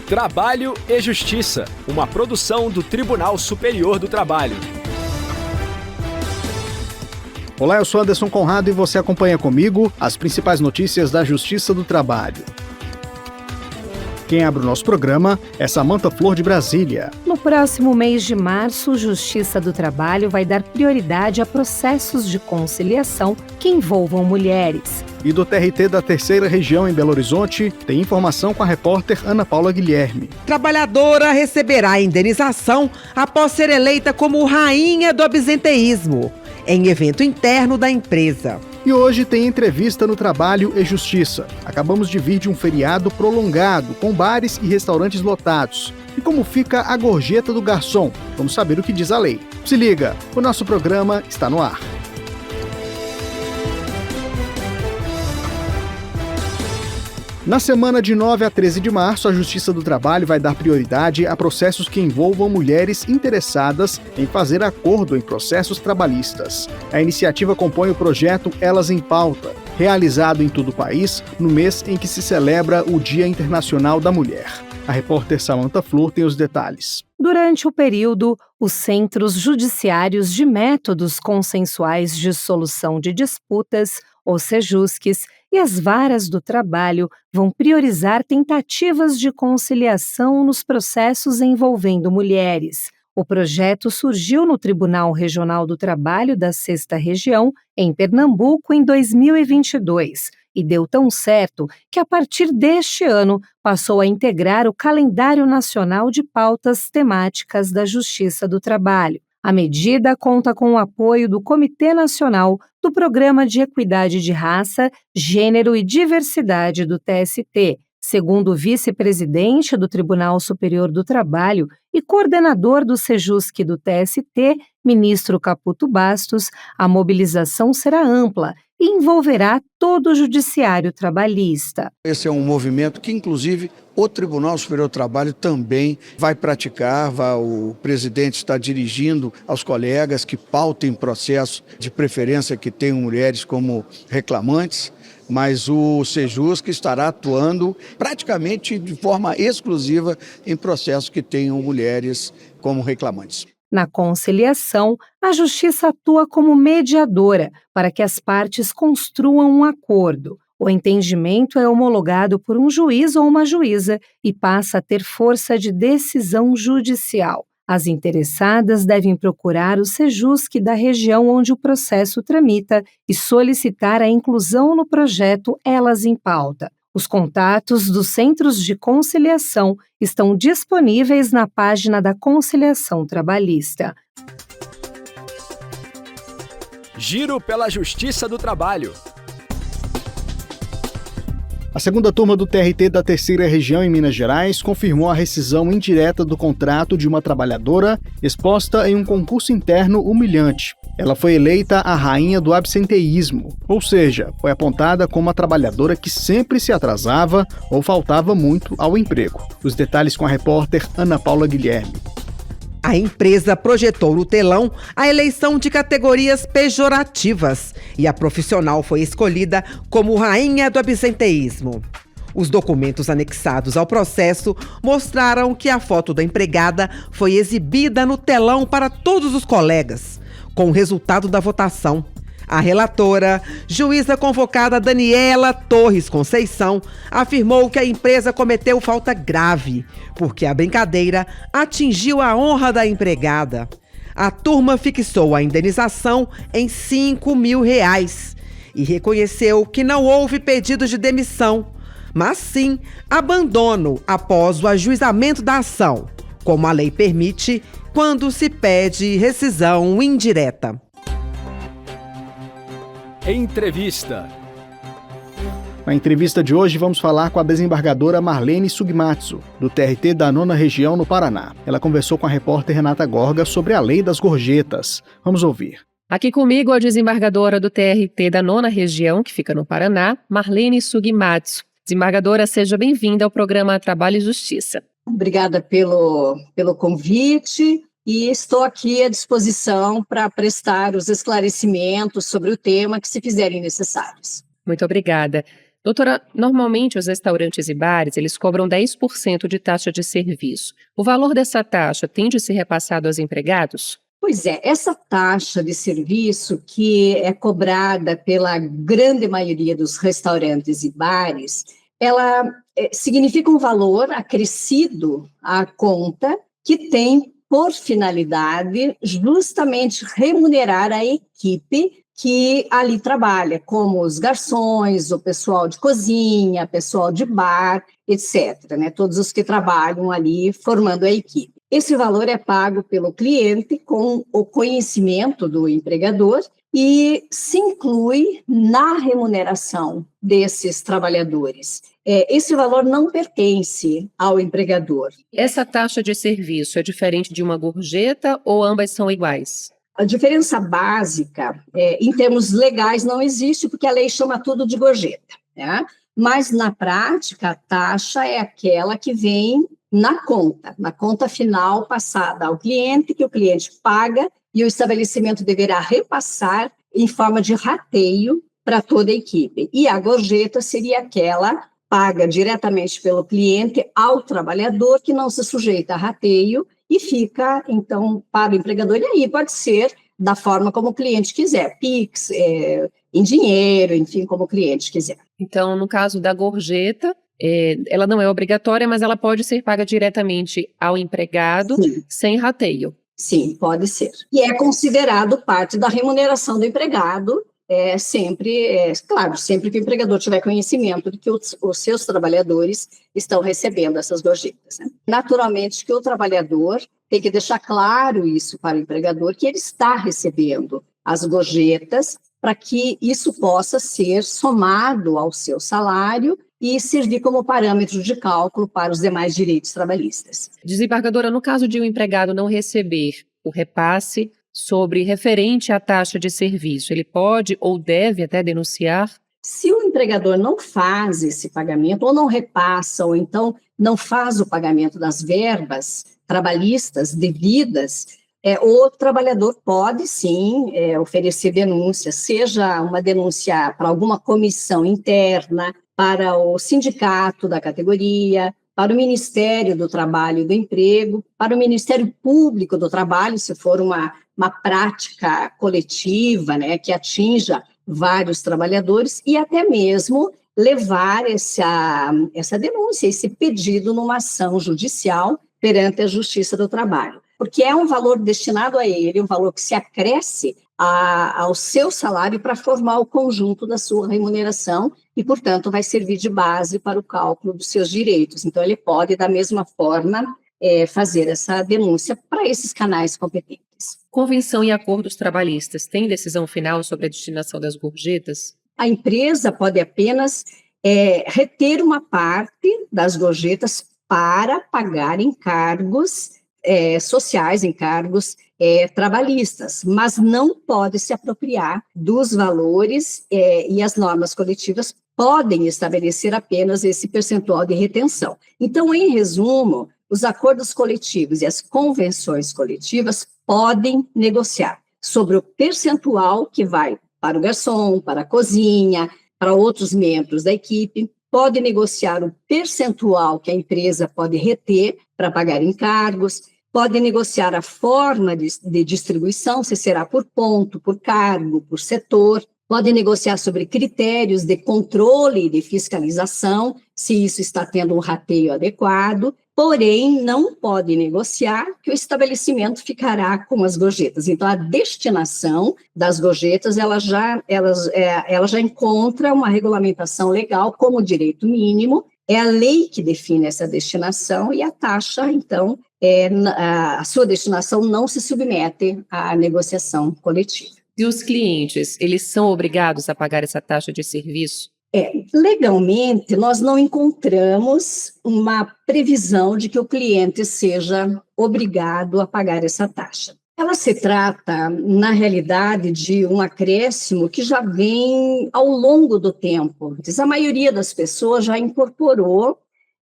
Trabalho e Justiça, uma produção do Tribunal Superior do Trabalho. Olá, eu sou Anderson Conrado e você acompanha comigo as principais notícias da Justiça do Trabalho. Quem abre o nosso programa é Samantha Flor de Brasília. No próximo mês de março, Justiça do Trabalho vai dar prioridade a processos de conciliação que envolvam mulheres. E do TRT da Terceira Região em Belo Horizonte, tem informação com a repórter Ana Paula Guilherme. Trabalhadora receberá indenização após ser eleita como rainha do absenteísmo, em evento interno da empresa. E hoje tem entrevista no Trabalho e Justiça. Acabamos de vir de um feriado prolongado, com bares e restaurantes lotados. E como fica a gorjeta do garçom? Vamos saber o que diz a lei. Se liga, o nosso programa está no ar. Na semana de 9 a 13 de março, a Justiça do Trabalho vai dar prioridade a processos que envolvam mulheres interessadas em fazer acordo em processos trabalhistas. A iniciativa compõe o projeto Elas em Pauta, realizado em todo o país no mês em que se celebra o Dia Internacional da Mulher. A repórter Samantha Flor tem os detalhes. Durante o período, os Centros Judiciários de Métodos Consensuais de Solução de Disputas, ou CEJUSCs, e as varas do trabalho vão priorizar tentativas de conciliação nos processos envolvendo mulheres. O projeto surgiu no Tribunal Regional do Trabalho da Sexta Região, em Pernambuco, em 2022, e deu tão certo que, a partir deste ano, passou a integrar o Calendário Nacional de Pautas Temáticas da Justiça do Trabalho. A medida conta com o apoio do Comitê Nacional do Programa de Equidade de Raça, Gênero e Diversidade do TST. Segundo o vice-presidente do Tribunal Superior do Trabalho e coordenador do CEJUSC do TST, ministro Caputo Bastos, a mobilização será ampla e envolverá todo o judiciário trabalhista. Esse é um movimento que, inclusive, o Tribunal Superior do Trabalho também vai praticar. O presidente está dirigindo aos colegas que pautem processo de preferência que tenham mulheres como reclamantes, mas o CEJUSC estará atuando praticamente de forma exclusiva em processos que tenham mulheres como reclamantes. Na conciliação, a Justiça atua como mediadora para que as partes construam um acordo. O entendimento é homologado por um juiz ou uma juíza e passa a ter força de decisão judicial. As interessadas devem procurar o CEJUSC da região onde o processo tramita e solicitar a inclusão no projeto Elas em Pauta. Os contatos dos Centros de Conciliação estão disponíveis na página da Conciliação Trabalhista. Giro pela Justiça do Trabalho. A segunda turma do TRT da Terceira Região em Minas Gerais confirmou a rescisão indireta do contrato de uma trabalhadora exposta em um concurso interno humilhante. Ela foi eleita a rainha do absenteísmo, ou seja, foi apontada como a trabalhadora que sempre se atrasava ou faltava muito ao emprego. Os detalhes com a repórter Ana Paula Guilherme. A empresa projetou no telão a eleição de categorias pejorativas e a profissional foi escolhida como rainha do absenteísmo. Os documentos anexados ao processo mostraram que a foto da empregada foi exibida no telão para todos os colegas, com o resultado da votação. A relatora, juíza convocada Daniela Torres Conceição, afirmou que a empresa cometeu falta grave, porque a brincadeira atingiu a honra da empregada. A turma fixou a indenização em R$ 5.000 e reconheceu que não houve pedido de demissão, mas sim abandono após o ajuizamento da ação, como a lei permite quando se pede rescisão indireta. Entrevista. Na entrevista de hoje, vamos falar com a desembargadora Marlene Sugmatsu, do TRT da 9ª Região no Paraná. Ela conversou com a repórter Renata Gorga sobre a lei das gorjetas. Vamos ouvir. Aqui comigo a desembargadora do TRT da 9ª Região, que fica no Paraná, Marlene Sugmatsu. Desembargadora, seja bem-vinda ao programa Trabalho e Justiça. Obrigada pelo convite. E estou aqui à disposição para prestar os esclarecimentos sobre o tema que se fizerem necessários. Muito obrigada. Doutora, normalmente os restaurantes e bares, eles cobram 10% de taxa de serviço. O valor dessa taxa tende a ser repassado aos empregados? Pois é, essa taxa de serviço que é cobrada pela grande maioria dos restaurantes e bares, ela significa um valor acrescido à conta que tem por finalidade justamente remunerar a equipe que ali trabalha, como os garçons, o pessoal de cozinha, pessoal de bar, etc., né? Todos os que trabalham ali formando a equipe. Esse valor é pago pelo cliente com o conhecimento do empregador e se inclui na remuneração desses trabalhadores. Esse valor não pertence ao empregador. Essa taxa de serviço é diferente de uma gorjeta ou ambas são iguais? A diferença básica, em termos legais, não existe, porque a lei chama tudo de gorjeta, né? Mas, na prática, a taxa é aquela que vem na conta final passada ao cliente, que o cliente paga e o estabelecimento deverá repassar em forma de rateio para toda a equipe. E a gorjeta seria aquela paga diretamente pelo cliente ao trabalhador, que não se sujeita a rateio e fica, então, para o empregador. E aí pode ser da forma como o cliente quiser, Pix, em dinheiro, enfim, como o cliente quiser. Então, no caso da gorjeta, ela não é obrigatória, mas ela pode ser paga diretamente ao empregado, sim, sem rateio. Sim, pode ser. E é considerado parte da remuneração do empregado, claro, sempre que o empregador tiver conhecimento de que os seus trabalhadores estão recebendo essas gorjetas, né? Naturalmente que o trabalhador tem que deixar claro isso para o empregador, que ele está recebendo as gorjetas, para que isso possa ser somado ao seu salário e servir como parâmetro de cálculo para os demais direitos trabalhistas. Desembargadora, no caso de um empregado não receber o repasse sobre referente à taxa de serviço, ele pode ou deve até denunciar? Se o empregador não faz esse pagamento, ou não repassa, ou então não faz o pagamento das verbas trabalhistas devidas, o trabalhador pode, sim, oferecer denúncia, seja uma denúncia para alguma comissão interna, para o sindicato da categoria, para o Ministério do Trabalho e do Emprego, para o Ministério Público do Trabalho, se for uma prática coletiva, né, que atinja vários trabalhadores, e até mesmo levar essa denúncia, esse pedido numa ação judicial perante a Justiça do Trabalho, porque é um valor destinado a ele, um valor que se acresce ao seu salário para formar o conjunto da sua remuneração e, portanto, vai servir de base para o cálculo dos seus direitos. Então, ele pode, da mesma forma, fazer essa denúncia para esses canais competentes. Convenção e acordos trabalhistas têm decisão final sobre a destinação das gorjetas? A empresa pode apenas reter uma parte das gorjetas para pagar encargos sociais, encargos trabalhistas, mas não pode se apropriar dos valores e as normas coletivas podem estabelecer apenas esse percentual de retenção. Então, em resumo, os acordos coletivos e as convenções coletivas podem negociar sobre o percentual que vai para o garçom, para a cozinha, para outros membros da equipe, pode negociar o percentual que a empresa pode reter para pagar encargos, pode negociar a forma de distribuição, se será por ponto, por cargo, por setor, pode negociar sobre critérios de controle e de fiscalização, se isso está tendo um rateio adequado, porém não pode negociar que o estabelecimento ficará com as gorjetas. Então, a destinação das gorjetas, ela já encontra uma regulamentação legal como direito mínimo, é a lei que define essa destinação e a taxa, então, a sua destinação não se submete à negociação coletiva. E os clientes, eles são obrigados a pagar essa taxa de serviço? Legalmente, nós não encontramos uma previsão de que o cliente seja obrigado a pagar essa taxa. Ela se trata, na realidade, de um acréscimo que já vem ao longo do tempo. A maioria das pessoas já incorporou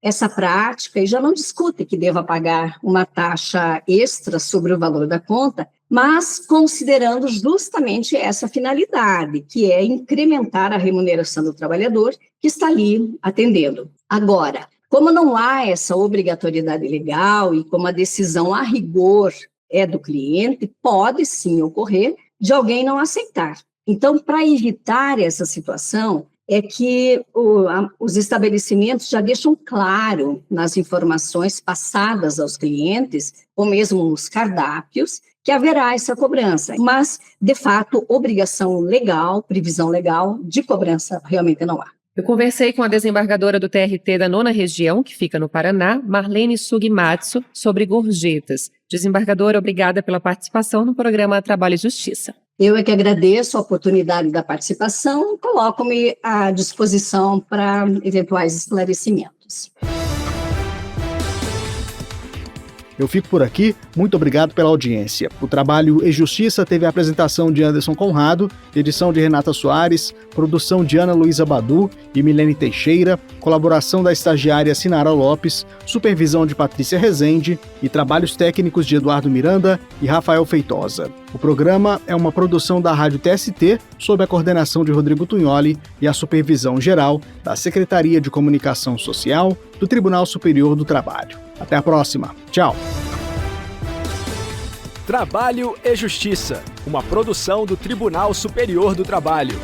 essa prática e já não discute que deva pagar uma taxa extra sobre o valor da conta, mas considerando justamente essa finalidade, que é incrementar a remuneração do trabalhador que está ali atendendo. Agora, como não há essa obrigatoriedade legal e como a decisão a rigor é do cliente, pode sim ocorrer de alguém não aceitar. Então, para evitar essa situação, é que os estabelecimentos já deixam claro nas informações passadas aos clientes, ou mesmo nos cardápios, que haverá essa cobrança. Mas, de fato, obrigação legal, previsão legal de cobrança realmente não há. Eu conversei com a desembargadora do TRT da 9ª Região, que fica no Paraná, Marlene Sugimatsu, sobre gorjetas. Desembargadora, obrigada pela participação no programa Trabalho e Justiça. Eu é que agradeço a oportunidade da participação e coloco-me à disposição para eventuais esclarecimentos. Eu fico por aqui, muito obrigado pela audiência. O Trabalho e Justiça teve a apresentação de Anderson Conrado, edição de Renata Soares, produção de Ana Luísa Badu e Milene Teixeira, colaboração da estagiária Sinara Lopes, supervisão de Patrícia Rezende e trabalhos técnicos de Eduardo Miranda e Rafael Feitosa. O programa é uma produção da Rádio TST, sob a coordenação de Rodrigo Tunholi e a supervisão geral da Secretaria de Comunicação Social do Tribunal Superior do Trabalho. Até a próxima. Tchau. Trabalho e Justiça, uma produção do Tribunal Superior do Trabalho.